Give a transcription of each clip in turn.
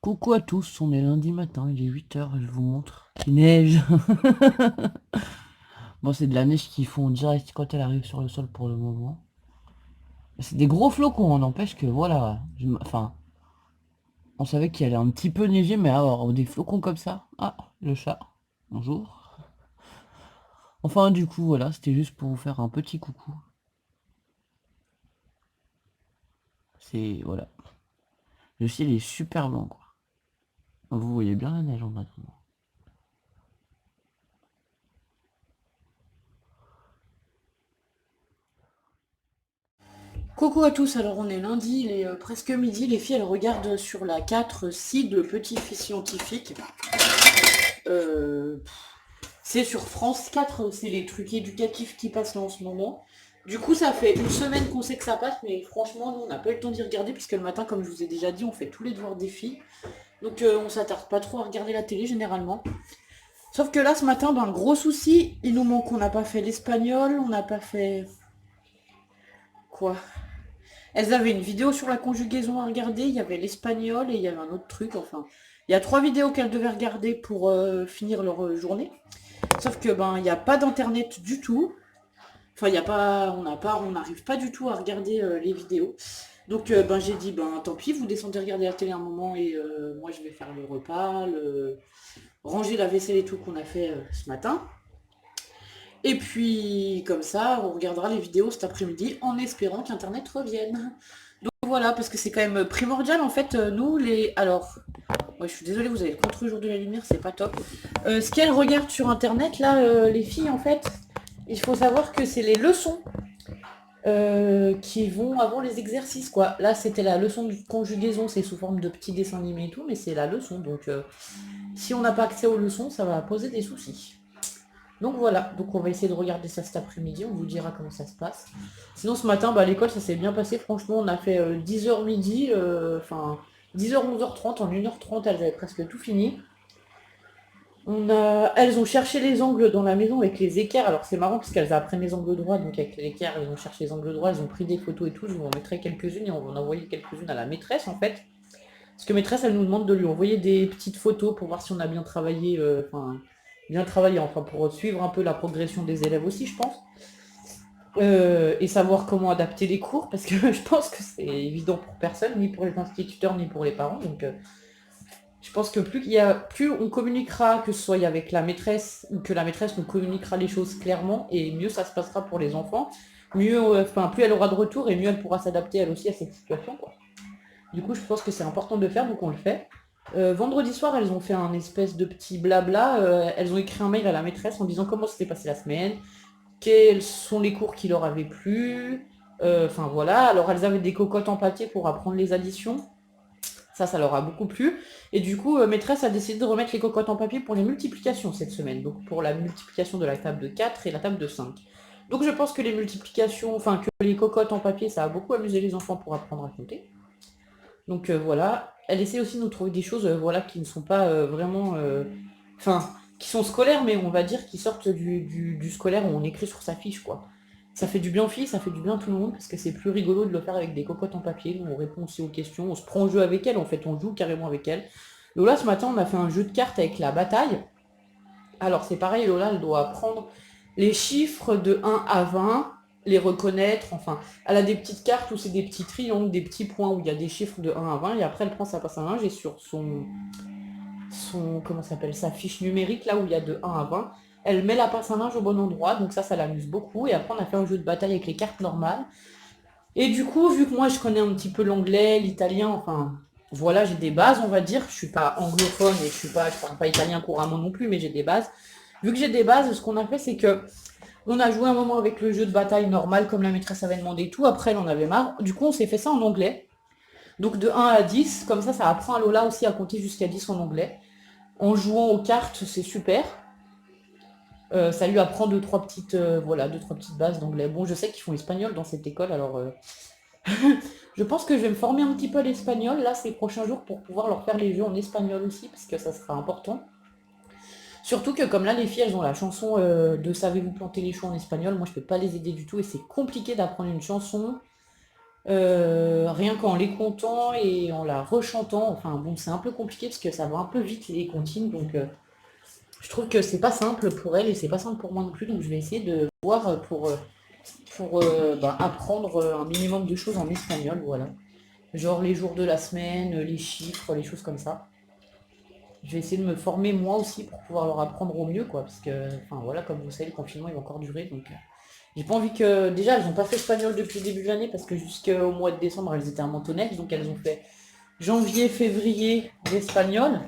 Coucou à tous, on est lundi matin, il est 8 h, je vous montre. Il neige. Bon, c'est de la neige qui fond direct quand elle arrive sur le sol pour le moment. C'est des gros flocons, on n'empêche que voilà. Enfin, on savait qu'il allait un petit peu neiger, mais alors des flocons comme ça. Ah, le chat. Bonjour. Enfin, du coup, voilà, c'était juste pour vous faire un petit coucou. C'est, voilà. Le ciel est super blanc, quoi. Vous voyez bien la neige en attendant. Coucou à tous, alors on est lundi, il est presque midi, les filles elles regardent sur la 4 Sid, le petit fils scientifique. Euh, c'est sur France 4, c'est les trucs éducatifs qui passent là en ce moment. Du coup ça fait une semaine qu'on sait que ça passe, mais franchement nous on n'a pas eu le temps d'y regarder, puisque le matin comme je vous ai déjà dit on fait tous les devoirs des filles. Donc on s'attarde pas trop à regarder la télé généralement. Sauf que là ce matin, ben gros souci, il nous manque, on n'a pas fait l'espagnol, on n'a pas fait... Quoi? Elles avaient une vidéo sur la conjugaison à regarder, il y avait l'espagnol et il y avait un autre truc, enfin. Il y a 3 vidéos qu'elles devaient regarder pour finir leur journée. Sauf que ben il n'y a pas d'internet du tout. Enfin il y a pas, on n'arrive pas du tout à regarder les vidéos. Donc ben j'ai dit ben tant pis, vous descendez regarder la télé un moment et moi je vais faire le repas, ranger la vaisselle et tout qu'on a fait ce matin. Et puis comme ça, on regardera les vidéos cet après-midi en espérant qu'Internet revienne. Donc voilà, parce que c'est quand même primordial en fait, nous les... Alors, ouais, je suis désolée, vous avez le contre-jour de la lumière, c'est pas top. Ce qu'elles regardent sur Internet, là, les filles en fait, il faut savoir que c'est les leçons qui vont avant les exercices, quoi. Là, c'était la leçon de conjugaison, c'est sous forme de petits dessins animés et tout, mais c'est la leçon, donc si on n'a pas accès aux leçons, ça va poser des soucis. Donc voilà, donc on va essayer de regarder ça cet après-midi, on vous dira comment ça se passe. Sinon ce matin, bah, l'école ça s'est bien passé, franchement on a fait 10 h midi, enfin 10 h 11 h 30, en 1 h 30 elles avaient presque tout fini. Elles ont cherché les angles dans la maison avec les équerres, alors c'est marrant parce qu'elles apprennent les angles droits, donc avec les équerres elles ont cherché les angles droits, elles ont pris des photos et tout, je vous en mettrai quelques-unes et on va en envoyer quelques-unes à la maîtresse en fait. Parce que maîtresse, elle nous demande de lui envoyer des petites photos pour voir si on a bien travaillé, enfin pour suivre un peu la progression des élèves aussi, je pense. Et savoir comment adapter les cours, parce que je pense que c'est évident pour personne, ni pour les instituteurs, ni pour les parents. Donc je pense que plus on communiquera, que ce soit avec la maîtresse, ou que la maîtresse nous communiquera les choses clairement, et mieux ça se passera pour les enfants, mieux, plus elle aura de retour, et mieux elle pourra s'adapter elle aussi à cette situation, quoi. Du coup, je pense que c'est important de le faire, donc on le fait. Vendredi soir, elles ont fait un espèce de petit blabla. Elles ont écrit un mail à la maîtresse en disant comment s'était passée la semaine, quels sont les cours qui leur avaient plu. Enfin voilà. Alors elles avaient des cocottes en papier pour apprendre les additions. Ça leur a beaucoup plu. Et du coup, maîtresse a décidé de remettre les cocottes en papier pour les multiplications cette semaine. Donc pour la multiplication de la table de 4 et la table de 5. Donc je pense que les multiplications, enfin que les cocottes en papier, ça a beaucoup amusé les enfants pour apprendre à compter. Donc voilà, elle essaie aussi de nous trouver des choses voilà, qui ne sont pas vraiment... Enfin, qui sont scolaires, mais on va dire qui sortent du scolaire où on écrit sur sa fiche, quoi. Ça fait du bien aux filles, ça fait du bien à tout le monde, parce que c'est plus rigolo de le faire avec des cocottes en papier, où on répond aussi aux questions, on se prend au jeu avec elle, en fait, on joue carrément avec elle. Lola, ce matin, on a fait un jeu de cartes avec la bataille. Alors c'est pareil, Lola, elle doit prendre les chiffres de 1 à 20, les reconnaître, enfin, elle a des petites cartes où c'est des petits triangles, des petits points où il y a des chiffres de 1 à 20, et après elle prend sa passe à linge et sur comment ça s'appelle, sa fiche numérique, là où il y a de 1 à 20, elle met la passe à linge au bon endroit, donc ça l'amuse beaucoup, et après on a fait un jeu de bataille avec les cartes normales. Et du coup, vu que moi je connais un petit peu l'anglais, l'italien, enfin, voilà, j'ai des bases, on va dire, je suis pas anglophone et je parle pas italien couramment non plus, mais j'ai des bases. Vu que j'ai des bases, ce qu'on a fait, c'est que on a joué un moment avec le jeu de bataille normal, comme la maîtresse avait demandé et tout. Après, elle en avait marre. Du coup, on s'est fait ça en anglais. Donc de 1 à 10, comme ça apprend à Lola aussi à compter jusqu'à 10 en anglais. En jouant aux cartes, c'est super. Ça lui apprend deux, trois petites bases d'anglais. Bon, je sais qu'ils font espagnol dans cette école, alors je pense que je vais me former un petit peu à l'espagnol là ces prochains jours pour pouvoir leur faire les jeux en espagnol aussi, parce que ça sera important. Surtout que comme là les filles elles ont la chanson de Savez-vous planter les choux en espagnol, moi je peux pas les aider du tout et c'est compliqué d'apprendre une chanson Rien qu'en les comptant et en la rechantant. Enfin bon, c'est un peu compliqué parce que ça va un peu vite les comptines, donc je trouve que c'est pas simple pour elle et c'est pas simple pour moi non plus, donc je vais essayer de voir pour apprendre un minimum de choses en espagnol, voilà. Genre les jours de la semaine, les chiffres, les choses comme ça. Je vais essayer de me former moi aussi pour pouvoir leur apprendre au mieux, quoi, parce que, enfin voilà, comme vous savez, le confinement il va encore durer, donc j'ai pas envie que. Déjà, elles n'ont pas fait espagnol depuis le début de l'année parce que jusqu'au mois de décembre, elles étaient à Mentonnet, donc elles ont fait janvier, février d'espagnol.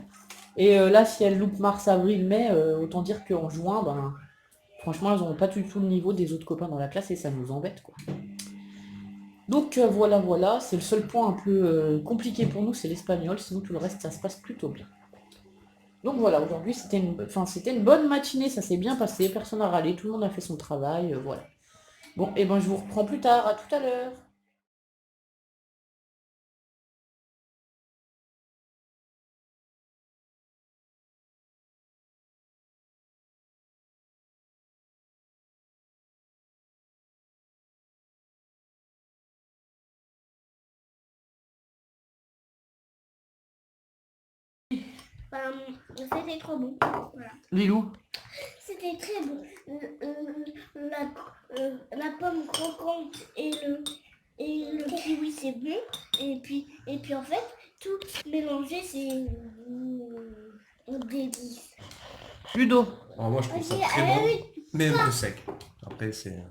Et là, si elles loupent mars, avril, mai, autant dire qu'en juin, ben, franchement, elles n'auront pas du tout le niveau des autres copains dans la classe et ça nous embête, quoi. Donc voilà, voilà, c'est le seul point un peu compliqué pour nous, c'est l'espagnol, sinon tout le reste, ça se passe plutôt bien. Donc voilà, aujourd'hui, c'était une bonne matinée, ça s'est bien passé, personne n'a râlé, tout le monde a fait son travail, voilà. Bon, et ben je vous reprends plus tard, à tout à l'heure. C'était trop bon. Voilà. Lilou. C'était très bon. La pomme croquante et le kiwi, c'est bon. Et puis en fait, tout mélangé, c'est un délice. Ludo. Alors moi je trouve ça Ok, très allez, bon, oui. mais un peu sec. Après c'est...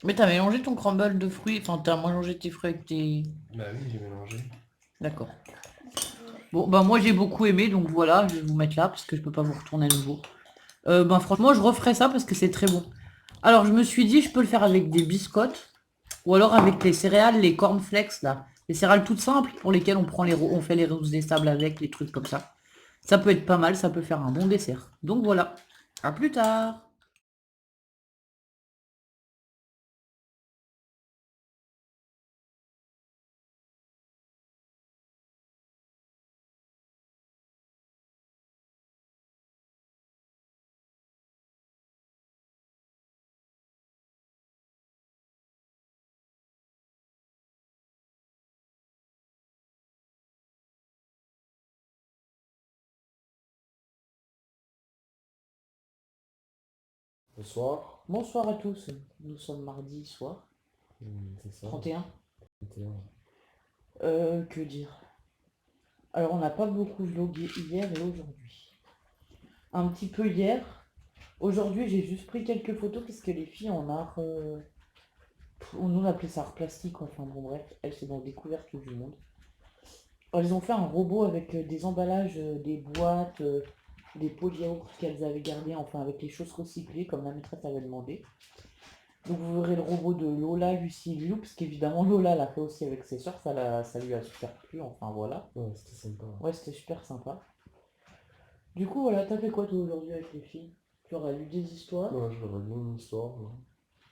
Mais t'as mélangé ton crumble de fruits, enfin t'as mélangé tes fruits avec tes... Bah oui, j'ai mélangé. D'accord. Bon, bah moi j'ai beaucoup aimé, donc voilà, je vais vous mettre là parce que je peux pas vous retourner à nouveau. Ben franchement, je referai ça parce que c'est très bon. Alors je me suis dit, je peux le faire avec des biscottes ou alors avec les céréales, les cornflakes là. Les céréales toutes simples pour lesquelles on fait les rousses des sables avec, les trucs comme ça. Ça peut être pas mal, ça peut faire un bon dessert. Donc voilà, à plus tard. Bonsoir. Bonsoir à tous, nous sommes mardi soir, C'est ça. 31. 21. Que dire? Alors on n'a pas beaucoup vlogué hier et aujourd'hui. Un petit peu hier. Aujourd'hui j'ai juste pris quelques photos parce que les filles en art... nous on appelait ça art plastique, enfin bon bref, elles c'est dans Découverte du monde. Elles ont fait un robot avec des emballages, des boîtes, des pots de yaourt qu'elles avaient gardés, enfin avec les choses recyclées comme la maîtresse avait demandé. Donc vous verrez le robot de Lola, Lucie et Lilou, parce qu'évidemment Lola l'a fait aussi avec ses soeurs, ça lui a super plu, enfin voilà. Ouais, c'était sympa. Ouais, c'était super sympa. Du coup voilà, t'as fait quoi toi aujourd'hui avec les filles? Tu auras lu des histoires? Ouais, je leur ai dit une histoire. Là.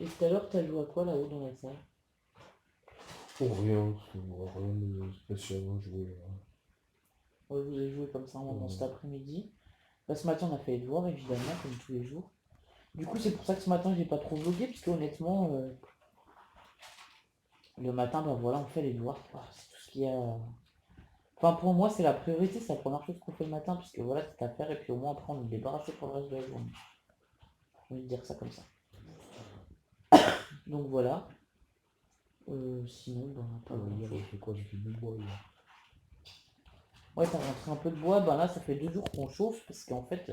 Et tout à l'heure t'as joué à quoi là-haut dans la salle? Pour rien, rien de spécial à jouer. Là. Ouais, vous avez joué comme ça pendant cet après-midi. Bah, ce matin on a fait les devoirs évidemment, comme tous les jours. Du coup c'est pour ça que ce matin j'ai pas trop vlogué, parce que honnêtement, le matin, bah voilà, on fait les devoirs. Ah, c'est tout ce qu'il y a. Enfin, pour moi, c'est la priorité, c'est la première chose qu'on fait le matin, puisque voilà, c'est à faire, et puis au moins après, on est débarrassé pour le reste de la journée. J'ai envie de dire ça comme ça. Donc voilà. Sinon, ben, pas Hier, grand-chose. j'ai fait quoi? J'ai fait du bois hier. Ouais, t'as rentré un peu de bois, ben là, ça fait 2 jours qu'on chauffe, parce qu'en fait,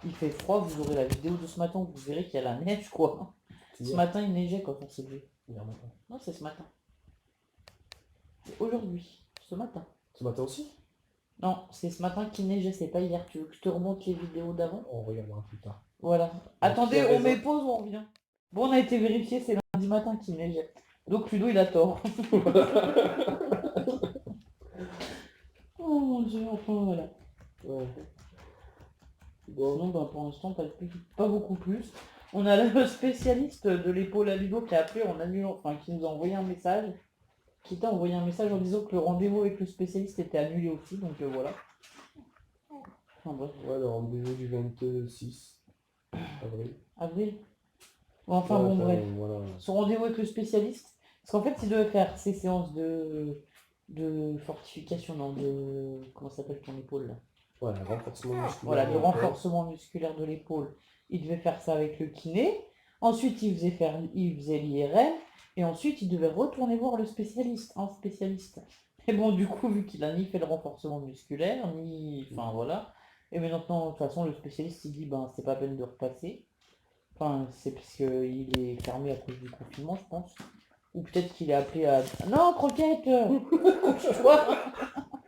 il fait froid, vous aurez la vidéo de ce matin, vous verrez qu'il y a la neige, quoi. Ce matin, il neigeait quand on s'est levé. Hier matin. Non, c'est ce matin. C'est aujourd'hui, ce matin. Ce matin aussi? Non, c'est ce matin qu'il neigeait, c'est pas hier. Tu veux que je te remonte les vidéos d'avant? On regardera plus tard. Voilà. tu Attendez, as on raison. met pause, on revient. Bon, on a été vérifié, c'est lundi matin qu'il neigeait. Donc Ludo, il a tort. Oh mon dieu, enfin voilà. Ouais. Sinon, ben, pour l'instant, pas beaucoup plus. On a le spécialiste de l'épaule à Ludo qui a appelé en annulant, enfin qui nous a envoyé un message, qui t'a envoyé un message en disant que le rendez-vous avec le spécialiste était annulé aussi, donc voilà. Enfin bref. Ouais, le rendez-vous du 26 avril. Avril. Bon, enfin Ouais, bon, bref. voilà. Son rendez-vous avec le spécialiste, Parce qu'en fait, il devait faire ces séances de fortification, non, comment ça s'appelle ton épaule là? Ouais, renforcement musculaire. Voilà, de de l'épaule. renforcement musculaire de l'épaule. Il devait faire ça avec le kiné. Ensuite, il faisait l'IRM. Et ensuite, il devait retourner voir le spécialiste, un spécialiste. Et bon, du coup, vu qu'il a ni fait le renforcement musculaire, ni... Enfin, voilà. Et mais maintenant, de toute façon, le spécialiste, il dit, ben, c'est pas peine de repasser. Enfin, c'est parce qu'il est fermé à cause du confinement, je pense. Ou peut-être qu'il est appelé à... Non, Croquette, couche-toi.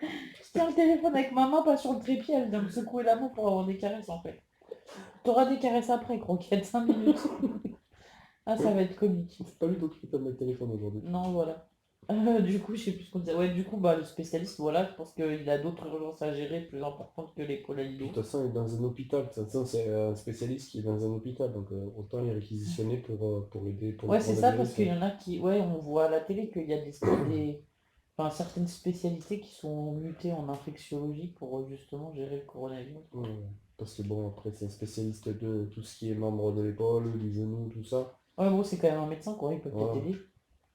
Je tiens le téléphone avec ma main, pas sur le trépied, elle vient me secouer la main pour avoir des caresses en fait. T'auras des caresses après, Croquette, 5 minutes. Ah, ça va être comique. C'est pas lui qui fait le téléphone aujourd'hui. Non, voilà. Du coup, je sais plus ce qu'on disait. Ouais, du coup, bah, le spécialiste, voilà, je pense qu'il a d'autres urgences à gérer plus importantes que l'épaule à De Lilo. toute façon, il est dans un hôpital. De toute façon, c'est un spécialiste qui est dans un hôpital. Donc, autant les réquisitionner pour aider pour Ouais, le c'est ça, parce coronavirus. qu'il y en a qui... Ouais, on voit à la télé qu'il y a enfin, certaines spécialités qui sont mutées en infectiologie pour justement gérer le coronavirus. Ouais, parce que bon, après, c'est un spécialiste de tout ce qui est membre de l'épaule, du genou, tout ça. Ouais, bon, c'est quand même un médecin, quoi, il peut peut-être Voilà. aider.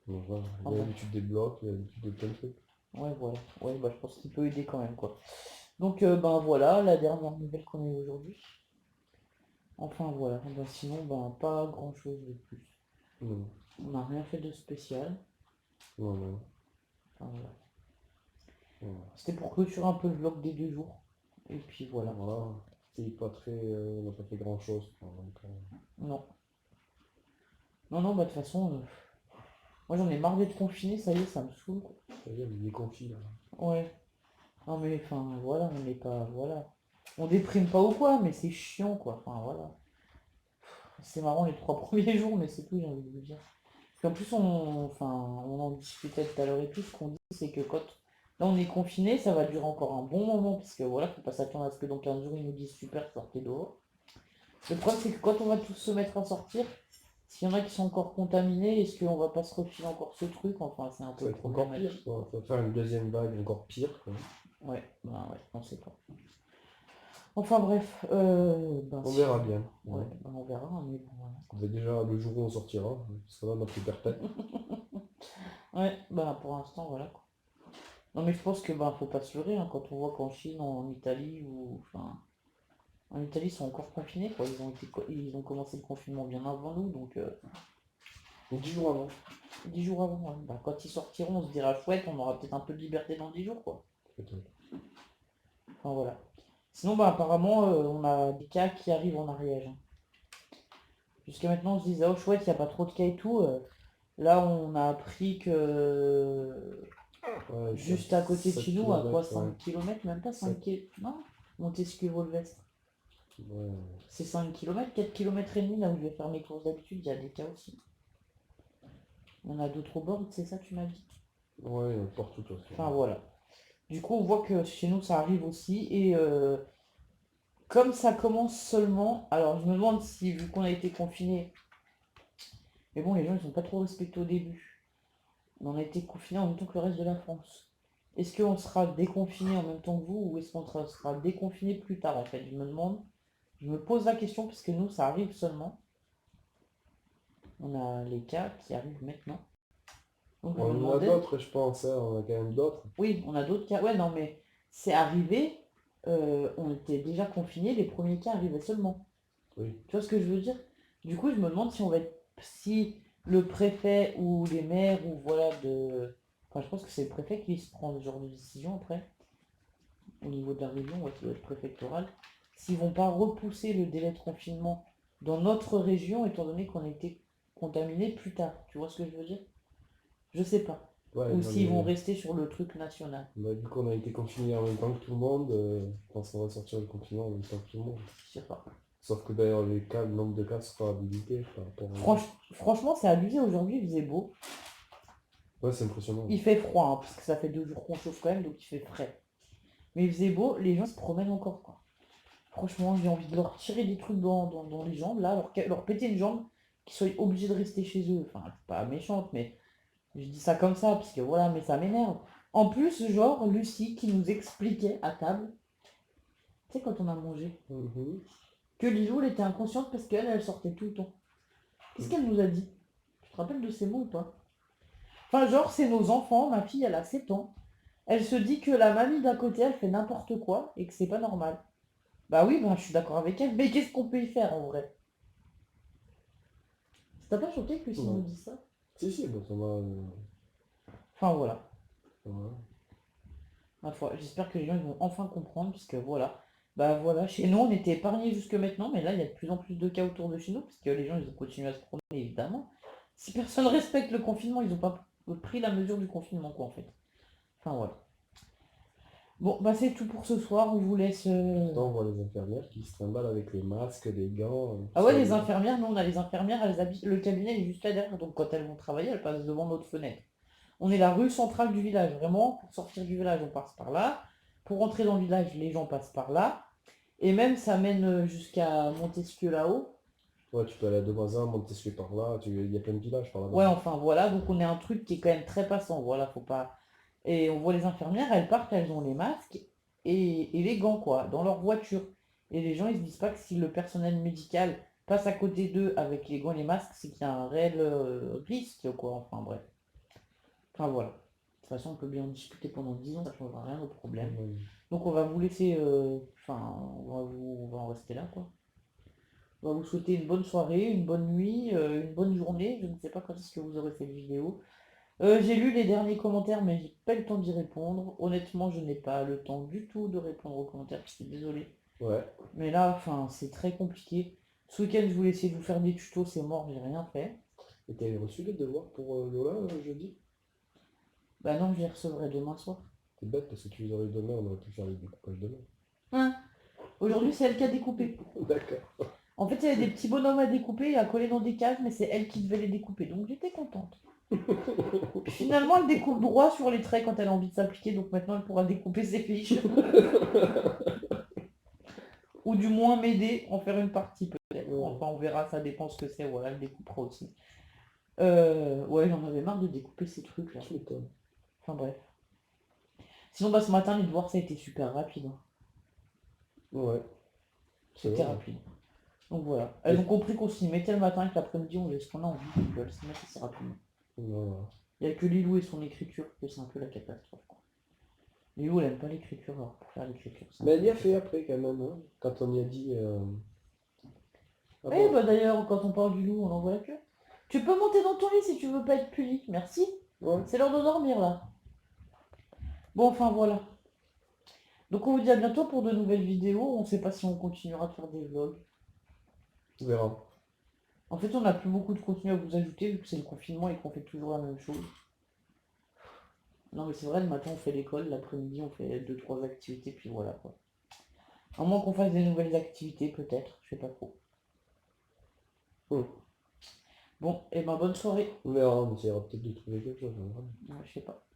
Donc, voilà. Il Ah a bon. l'habitude des blocs, il a l'habitude de plein de trucs. Ouais, voilà. Ouais, bah, je pense qu'il peut aider quand même, quoi. Donc, ben voilà, la dernière nouvelle qu'on a eue aujourd'hui. Enfin, voilà. Ben, sinon, ben, pas grand-chose de plus. Non, On n'a rien fait de spécial. non, non. Enfin, voilà. Voilà. C'était pour clôturer un peu le vlog des 2 jours. Et puis voilà. Voilà. C'est pas très... on n'a pas fait grand-chose. Donc, Non. Non, non, bah de toute façon, moi j'en ai marre d'être confiné, ça y est, ça me saoule, quoi. ça y est, il est confi, là. Ouais. Non mais enfin, voilà, on n'est pas. Voilà. On déprime pas ou quoi, mais c'est chiant, quoi. Enfin, voilà. C'est marrant les 3 premiers jours, mais c'est tout, j'ai envie de vous dire. Puis en plus, on en discutait tout à l'heure et tout, ce qu'on dit, c'est que quand là on est confiné, ça va durer encore un bon moment, parce que voilà, faut pas s'attendre à ce que dans 15 jours ils nous disent super, sortez dehors. Le problème, c'est que quand on va tous se mettre à sortir, s'il y en a qui sont encore contaminés, est-ce qu'on va pas se refiler encore ce truc? Enfin, c'est un Ça peu va être encore pire, problématique. quoi. Ça va faire une deuxième vague encore pire, quoi. Ouais, bah ouais, on sait pas. Enfin bref, ben, On si- verra bien. Ouais, ben, on verra, mais bon, voilà. On va déjà le jour où on sortira, ça va, on a plus perpète. Ouais, bah pour l'instant, voilà, quoi. Non mais je pense que ben faut pas se leurrer, hein, quand on voit qu'en Chine, en Italie, ou enfin. En Italie, ils sont encore confinés, quoi. Ils ont commencé le confinement bien avant nous, donc 10 jours avant. 10 jours avant. Ouais. Bah, quand ils sortiront, on se dira chouette, on aura peut-être un peu de liberté dans 10 jours, quoi. Peut-être. Enfin voilà. Sinon, bah apparemment, on a des cas qui arrivent en Ariège, hein. Jusqu'à maintenant, on se disait, oh chouette, il n'y a pas trop de cas et tout. Là, on a appris que Ouais, juste à côté de 7 chez nous, à quoi, kilomètres, 5 km, même pas 5 km. Non, Montesquieu-Volvestre. ouais. C'est 5 km, 4 km et demi, là où je vais faire mes courses d'habitude, il y a des cas aussi. On a d'autres bornes, c'est ça que tu m'as dit? Ouais, partout, de toute façon. Enfin voilà. Du coup, on voit que chez nous, ça arrive aussi. Et comme ça commence seulement, alors je me demande si, vu qu'on a été confinés, mais bon, les gens, ils sont pas trop respectés au début. On a été confinés en même temps que le reste de la France. Est-ce qu'on sera déconfiné en même temps que vous ou est-ce qu'on sera déconfiné plus tard en fait? Je me demande, je me pose la question parce que nous, ça arrive seulement. On a les cas qui arrivent maintenant. Donc je me On en a demandais. d'autres, je pense, hein, on a quand même d'autres. Oui, on a d'autres cas. Ouais, non, mais c'est arrivé. On était déjà confinés, les premiers cas arrivaient seulement. Oui. Tu vois ce que je veux dire? Du coup, je me demande si on va être, si le préfet ou les maires ou voilà de. Enfin, je pense que c'est le préfet qui se prend ce genre de décision après, au niveau de la région, ouais, ça doit être préfectoral. S'ils vont pas repousser le délai de confinement dans notre région, étant donné qu'on a été contaminé plus tard. Tu vois ce que je veux dire? Je sais pas. Ouais, Ou non, s'ils vont mais, rester sur le truc national. bah, vu qu'on a été confinés en même temps que tout le monde, je pense qu'on va sortir le confinement en même temps que tout le monde. Je sais pas. Sauf que d'ailleurs, les cas, le nombre de cas sera habilité par rapport à... Franchement, c'est abusé aujourd'hui, il faisait beau. Ouais, c'est impressionnant. Il fait froid, hein, parce que ça fait 2 jours qu'on chauffe quand même, donc il fait frais. Mais il faisait beau, les gens se promènent encore, quoi. Franchement, j'ai envie de leur tirer des trucs dans les jambes, là, leur péter une jambe, qu'ils soient obligés de rester chez eux. Enfin, c'est pas méchante, mais je dis ça comme ça, parce que voilà, mais ça m'énerve. En plus, genre, Lucie qui nous expliquait à table, tu sais, quand on a mangé, Mhm. que Lilou, elle était inconsciente parce qu'elle, elle sortait tout le temps. Qu'est-ce qu'elle nous a dit? Tu te rappelles de ces mots ou pas? Enfin, genre, c'est nos enfants, ma fille, elle a 7 ans. Elle se dit que la mamie d'à côté, elle fait n'importe quoi et que c'est pas normal. Bah oui, bah, je suis d'accord avec elle, mais qu'est-ce qu'on peut y faire en vrai? Ça t'a pas choqué que Lucie nous Non. dise ça? Si, bon, ça va. Enfin voilà. Voilà. Ma foi, j'espère que les gens ils vont enfin comprendre, puisque voilà. Bah voilà, chez nous on était épargnés jusque maintenant, mais là il y a de plus en plus de cas autour de chez nous, parce que les gens ils ont continué à se promener évidemment. Si personne respecte le confinement, ils n'ont pas pris la mesure du confinement quoi en fait. Enfin voilà. Bon bah c'est tout pour ce soir, on vous laisse. Pourtant, on voit les infirmières qui se trimballent avec les masques, des gants, Ah tout ouais ça. les infirmières, nous on a les infirmières, elles habitent. Le cabinet est juste là derrière, donc quand elles vont travailler, elles passent devant notre fenêtre. On est la rue centrale du village, vraiment, pour sortir du village on passe par là. Pour rentrer dans le village, les gens passent par là. Et même, ça mène jusqu'à Montesquieu là-haut. Ouais, tu peux aller à Devoisin, Montesquieu par là, il y a plein de villages par là-bas. Ouais, enfin voilà, donc on est un truc qui est quand même très passant. Voilà, faut pas. Et on voit les infirmières, elles partent, elles ont les masques et les gants, quoi, dans leur voiture. Et les gens, ils se disent pas que si le personnel médical passe à côté d'eux avec les gants et les masques, c'est qu'il y a un réel risque, quoi. Enfin bref. Enfin voilà. De toute façon, on peut bien en discuter pendant 10 ans, ça ne changera rien au problème. Ouais. Donc on va vous laisser. Enfin, on va en rester là, quoi. On va vous souhaiter une bonne soirée, une bonne nuit, une bonne journée. Je ne sais pas quand est-ce que vous aurez cette vidéo. J'ai lu les derniers commentaires, mais j'ai pas eu le temps d'y répondre. Honnêtement, je n'ai pas le temps du tout de répondre aux commentaires, je suis désolé. Ouais. Mais là, enfin, c'est très compliqué. Ce week-end, je voulais essayer de vous faire des tutos, c'est mort, j'ai rien fait. Et t'avais reçu les devoirs pour Lola jeudi? Bah non, je les recevrai demain soir. C'est bête parce que tu les aurais eu demain, on aurait pu faire les découpages demain. Hein. Aujourd'hui, c'est elle qui a découpé. D'accord. En fait, il y avait des petits bonhommes à découper et à coller dans des cases, mais c'est elle qui devait les découper, donc j'étais contente. Puis finalement, elle découpe droit sur les traits quand elle a envie de s'appliquer, donc maintenant elle pourra découper ses fiches. Ou du moins m'aider, en faire une partie peut-être. Ouais. Enfin, on verra, ça dépend ce que c'est, voilà, elle découpera aussi. Ouais, j'en avais marre de découper ces trucs-là. Tu m'étonnes. Enfin bref. Sinon, bah, ce matin, les devoirs, ça a été super rapide. Hein. Ouais. C'est C'était vrai. rapide. Donc voilà. Elles ont compris qu'on s'y mettait le matin et que l'après-midi, on faisait ce qu'on a envie. Donc elles s'y mettent assez rapidement. Voilà. Il n'y a que Lilou et son écriture que c'est un peu la catastrophe. Quoi. Lilou, elle aime pas l'écriture, alors pour faire l'écriture, c'est un Mais peu elle y a la fait après quand même, hein, quand on y a dit... Ah catastrophe. bon? Bah d'ailleurs, quand on parle du loup, on en voit que. Tu peux monter dans ton lit si tu veux pas être puni. Merci. Ouais. C'est l'heure de dormir là. Bon, enfin voilà. Donc on vous dit à bientôt pour de nouvelles vidéos. On sait pas si on continuera de faire des vlogs. On verra. En fait, on n'a plus beaucoup de contenu à vous ajouter vu que c'est le confinement et qu'on fait toujours la même chose. Non mais c'est vrai, le matin on fait l'école, l'après-midi on fait 2-3 activités, puis voilà quoi. À moins qu'on fasse des nouvelles activités peut-être, je sais pas trop. Hmm. Bon, et ben bonne soirée. On verra, on essaiera peut-être de trouver quelque chose. On verra. Ouais, je sais pas.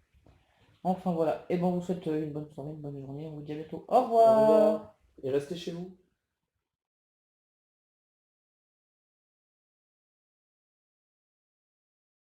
Enfin voilà, et ben on vous souhaite une bonne soirée, une bonne journée, on vous dit à bientôt. Au Au revoir. revoir. Et restez chez vous.